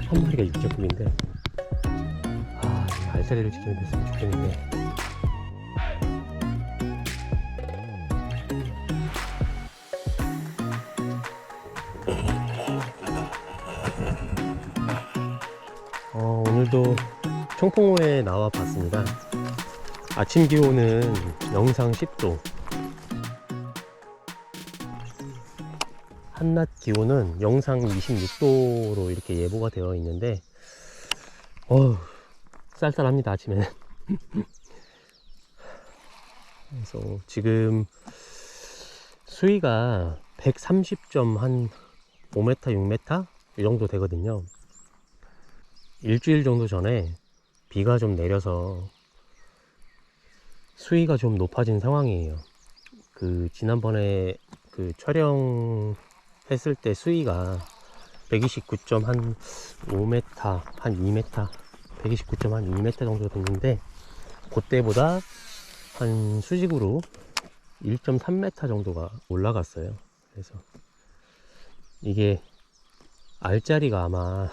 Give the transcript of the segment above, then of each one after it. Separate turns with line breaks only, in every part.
한 마리가 6.9인데 알짜리를 지키면 됐으면 좋겠는데. 오늘도 청풍호에 나와 봤습니다. 아침 기온은 영상 10도, 한낮 기온은 영상 26도로 이렇게 예보가 되어 있는데 쌀쌀합니다 아침에는. 그래서 지금 수위가 130점 한 5m 6m 이 정도 되거든요. 일주일 정도 전에 비가 좀 내려서 수위가 좀 높아진 상황이에요. 지난번에 촬영했을 때 수위가 129점 한 5m 한 2m 129점 한 2m 정도 됐는데, 그때보다 한 수직으로 1.3m 정도가 올라갔어요. 그래서 이게 알짜리가 아마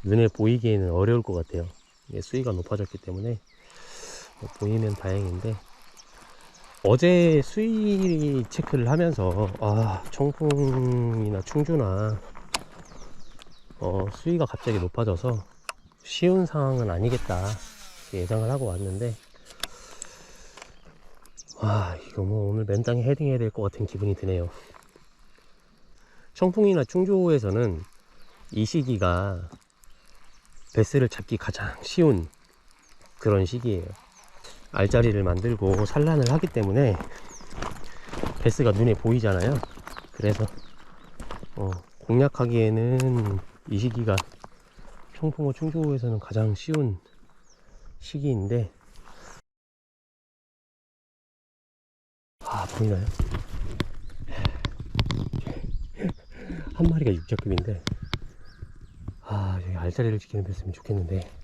눈에 보이기에는 어려울 것 같아요. 이게 수위가 높아졌기 때문에 보이면 다행인데, 어제 수위 체크를 하면서 청풍이나 충주나 수위가 갑자기 높아져서 쉬운 상황은 아니겠다 예상을 하고 왔는데, 이거 오늘 맨땅에 헤딩해야 될 것 같은 기분이 드네요. 청풍이나 충주에서는 이 시기가 베스를 잡기 가장 쉬운 그런 시기예요. 알짜리를 만들고 산란을 하기 때문에 베스가 눈에 보이잖아요. 그래서 공략하기에는 이 시기가 청풍호 충주호에서는 가장 쉬운 시기인데, 보이나요? 한 마리가 6자급인데 여기 알짜리를 지키는 뵀으면 좋겠는데.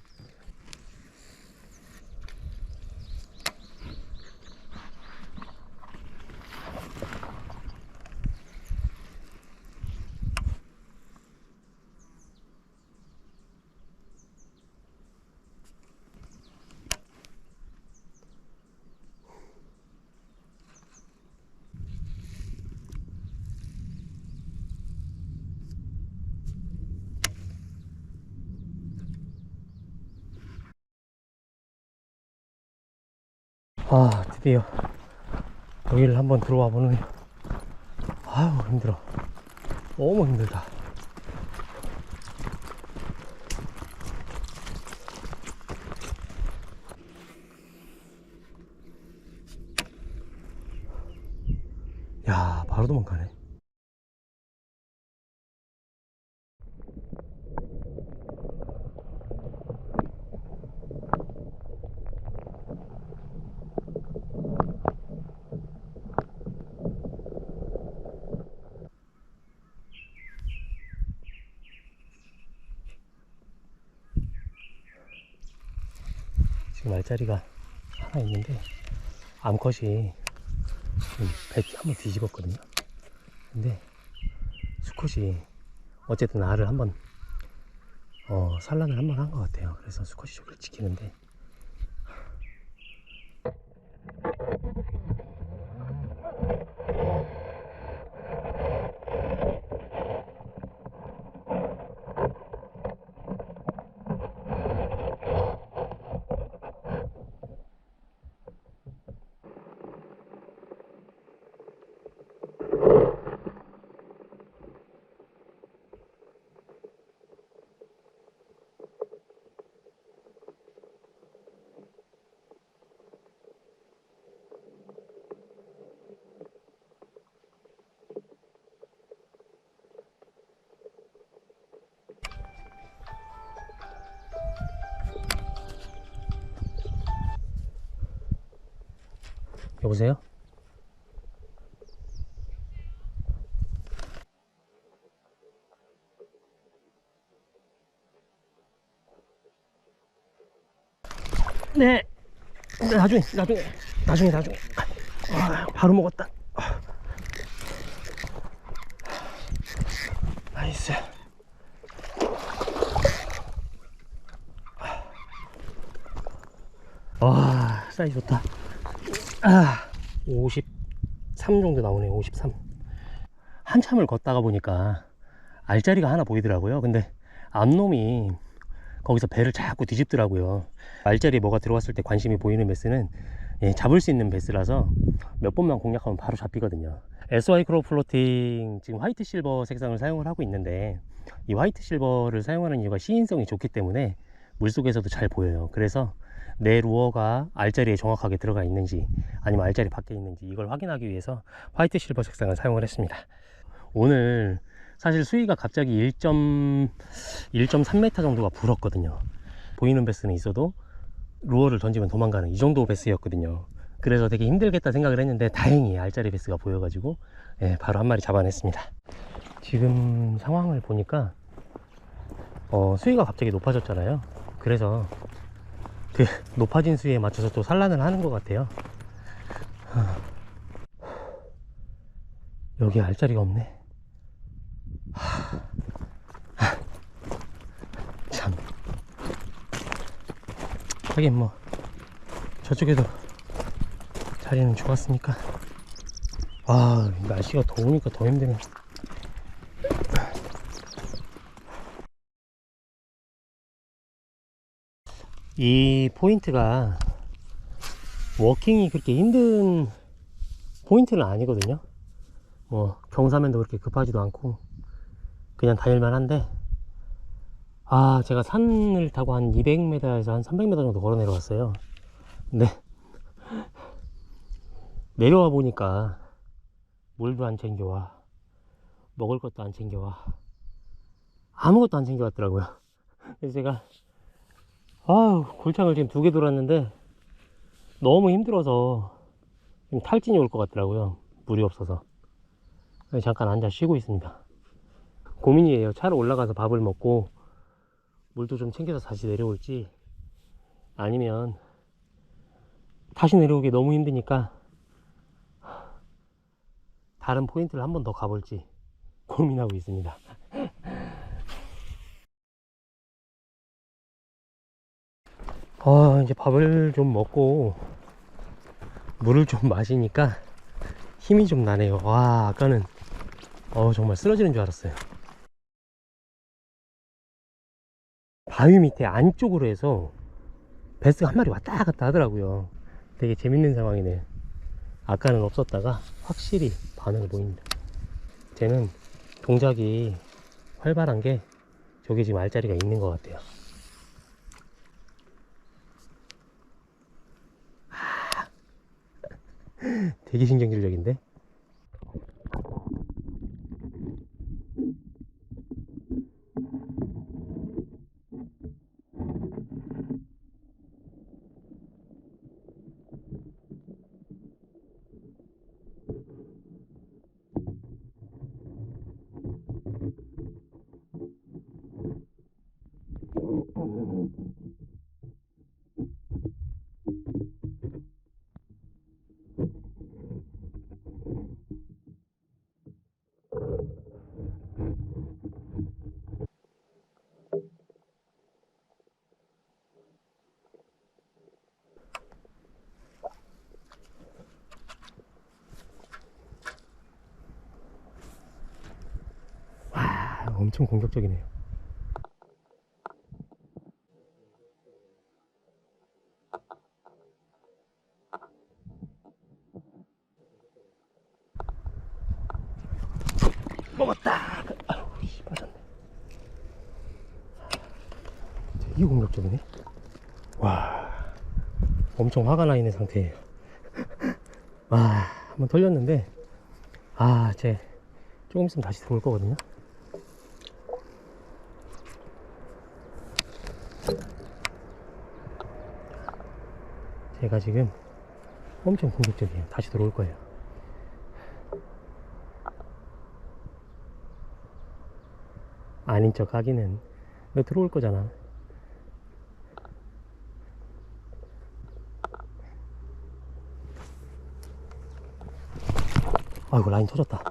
드디어 여기를 한번 들어와 보는. 힘들어. 너무 힘들다. 바로 도망가네. 지금 알짜리가 하나 있는데 암컷이 배 한번 뒤집었거든요. 근데 수컷이 어쨌든 알을 한번 산란을 한번 한 것 같아요. 그래서 수컷이 저기를 지키는데, 여보세요? 네. 나중에. 바로 먹었다. 나이스. 와, 사이즈 좋다. 53 정도 나오네요. 53. 한참을 걷다가 보니까 알짜리가 하나 보이더라고요. 근데 암놈이 거기서 배를 자꾸 뒤집더라고요. 알짜리에 뭐가 들어왔을 때 관심이 보이는 베스는 잡을 수 있는 베스라서 몇 번만 공략하면 바로 잡히거든요. SY크로우플로팅 지금 화이트 실버 색상을 사용을 하고 있는데, 이 화이트 실버를 사용하는 이유가 시인성이 좋기 때문에 물속에서도 잘 보여요. 그래서 내 루어가 알짜리에 정확하게 들어가 있는지 아니면 알짜리 밖에 있는지 이걸 확인하기 위해서 화이트 실버 색상을 사용을 했습니다. 오늘 사실 수위가 갑자기 1.3m 정도가 불었거든요. 보이는 베스는 있어도 루어를 던지면 도망가는 이 정도 베스였거든요. 그래서 되게 힘들겠다 생각을 했는데 다행히 알짜리 베스가 보여가지고 바로 한 마리 잡아냈습니다. 지금 상황을 보니까 수위가 갑자기 높아졌잖아요. 그래서 그 높아진 수위에 맞춰서 또 산란을 하는 것 같아요. 여기 알짜리가 없네. 참, 하긴 뭐 저쪽에도 자리는 좋았으니까. 날씨가 더우니까 더 힘드네. 이 포인트가 워킹이 그렇게 힘든 포인트는 아니거든요. 뭐 경사면도 그렇게 급하지도 않고 그냥 다닐만 한데, 제가 산을 타고 한 200m에서 한 300m 정도 걸어 내려왔어요. 근데 내려와 보니까 물도 안 챙겨와, 먹을 것도 안 챙겨와, 아무것도 안 챙겨왔더라고요. 그래서 제가 골창을 지금 2개 돌았는데 너무 힘들어서 지금 탈진이 올 것 같더라고요. 물이 없어서. 잠깐 앉아 쉬고 있습니다. 고민이에요. 차로 올라가서 밥을 먹고 물도 좀 챙겨서 다시 내려올지, 아니면 다시 내려오기 너무 힘드니까 다른 포인트를 한 번 더 가볼지 고민하고 있습니다. 이제 밥을 좀 먹고 물을 좀 마시니까 힘이 좀 나네요. 아까는 정말 쓰러지는 줄 알았어요. 바위 밑에 안쪽으로 해서 베스가 한 마리 왔다 갔다 하더라고요. 되게 재밌는 상황이네요. 아까는 없었다가 확실히 반응을 보입니다. 쟤는 동작이 활발한 게 저기 지금 알짜리가 있는 것 같아요. 되게 신경질적인데? 엄청 공격적이네요. 먹었다. 빠졌네. 되게 공격적이네. 엄청 화가 나 있는 상태예요. 한번 털렸는데 쟤 조금 있으면 다시 들어올 거거든요. 제가 지금 엄청 공격적이에요. 다시 들어올 거예요. 아닌 척 하기는, 너 들어올 거잖아. 아이고, 라인 터졌다.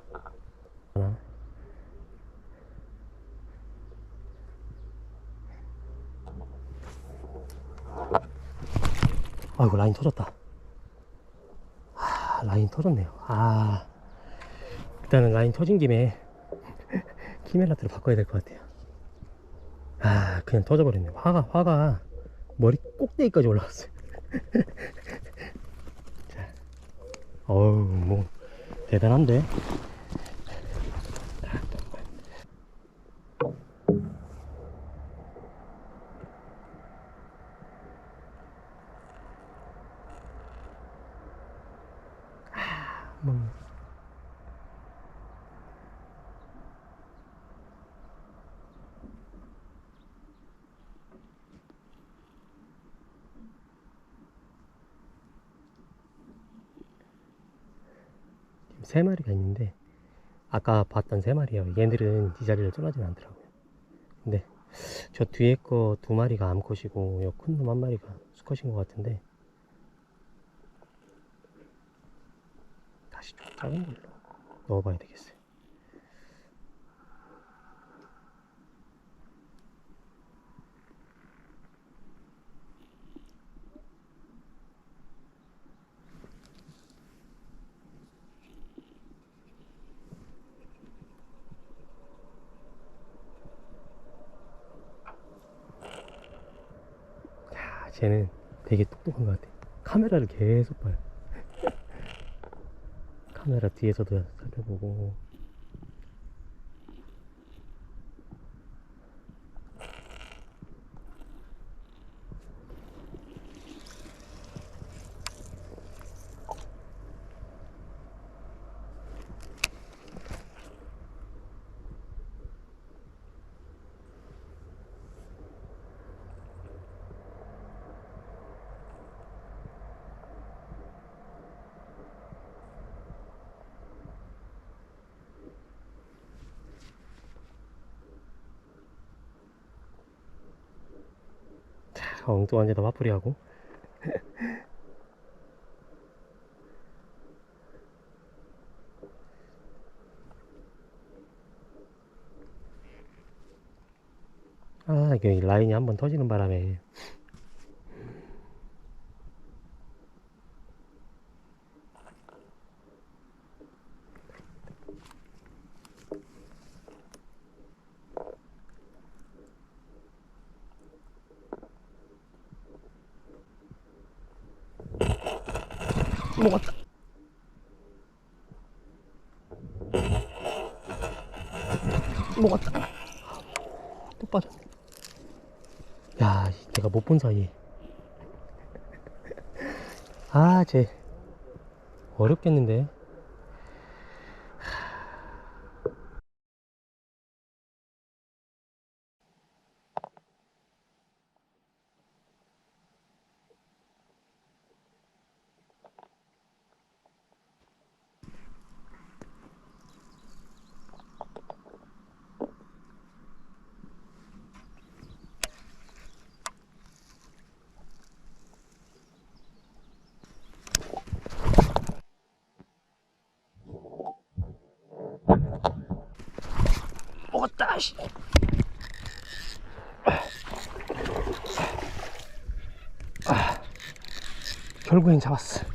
아이고, 라인 터졌다. 라인 터졌네요. 일단은 라인 터진 김에 키맨하트'로 바꿔야 될 것 같아요. 그냥 터져버렸네요. 화가 머리 꼭대기까지 올라왔어요. 자, 뭐 대단한데. 세 마리가 있는데 아까 봤던 세 마리예요. 얘들은 이 자리를 떠나진 않더라고요. 근데 저 뒤에 거 두 마리가 암컷이고 요 큰 놈 한 마리가 수컷인 것 같은데 다시 좀 작은 걸로 넣어봐야 되겠어요. 쟤는 되게 똑똑한 것 같아. 카메라를 계속 봐요. 카메라 뒤에서도 살펴보고. 엉뚱한 데다 화풀이 하고. 이게 라인이 한번 터지는 바람에 먹었다. 먹었다. 또 빠졌네. 야, 내가 못 본 사이에. 쟤 어렵겠는데. 먹었다. 씨. 결국엔 잡았어.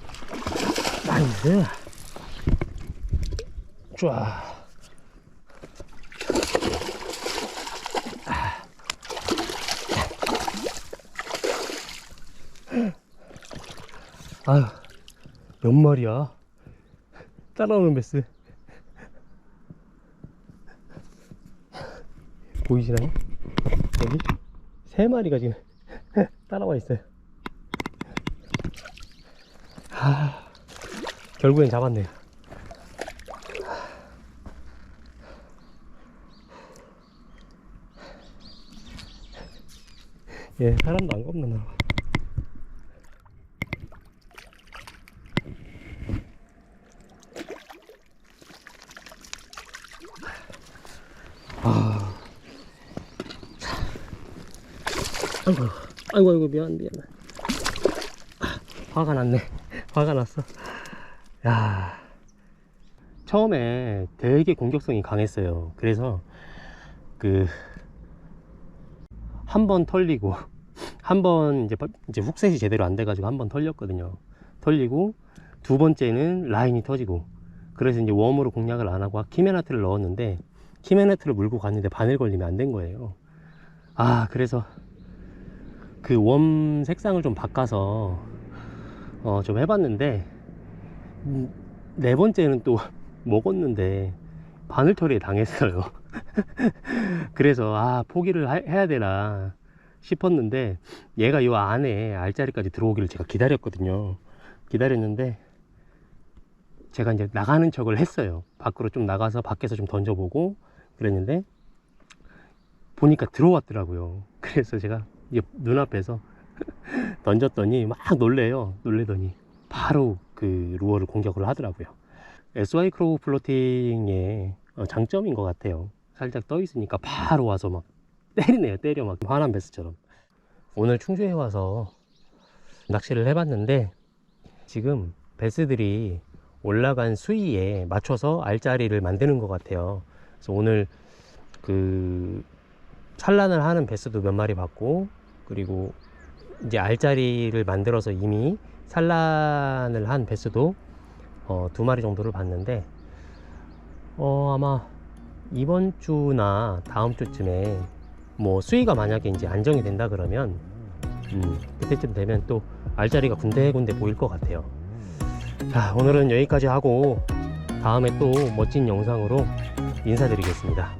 나이스. 좋아. 몇 마리야? 따라오는 베스. 보이시나요? 여기 세 마리가 지금 따라와 있어요. 결국엔 잡았네요. 사람도 안 겁나. 아이고 미안. 화가 났네. 화가 났어. 야, 처음에 되게 공격성이 강했어요. 그래서 한 번 털리고 한번 이제 훅셋이 제대로 안 돼가지고 한번 털렸거든요. 털리고 두 번째는 라인이 터지고, 그래서 이제 웜으로 공략을 안 하고 키맨하트'를 넣었는데 키맨하트'를 물고 갔는데 바늘 걸리면 안 된 거예요. 그래서 그 웜 색상을 좀 바꿔서 좀 해봤는데 네 번째는 또 먹었는데 바늘털이에 당했어요. 그래서 포기를 해야 되나 싶었는데 얘가 요 안에 알짜리까지 들어오기를 제가 기다렸거든요. 기다렸는데 제가 이제 나가는 척을 했어요. 밖으로 좀 나가서 밖에서 좀 던져보고 그랬는데 보니까 들어왔더라고요. 그래서 제가 이제 눈앞에서 던졌더니 막 놀래더니 바로 그 루어를 공격을 하더라고요. SY크로우플로팅의 장점인 것 같아요. 살짝 떠 있으니까 바로 와서 막 때리네요. 때려 막 화난 베스처럼. 오늘 충주에 와서 낚시를 해봤는데 지금 베스들이 올라간 수위에 맞춰서 알짜리를 만드는 것 같아요. 그래서 오늘 그 산란을 하는 베스도 몇 마리 봤고, 그리고 이제 알짜리를 만들어서 이미 산란을 한 베스도 두 마리 정도를 봤는데 아마 이번 주나 다음 주쯤에 뭐 수위가 만약에 이제 안정이 된다 그러면 그때쯤 되면 또 알짜리가 군데군데 보일 것 같아요. 자, 오늘은 여기까지 하고 다음에 또 멋진 영상으로 인사드리겠습니다.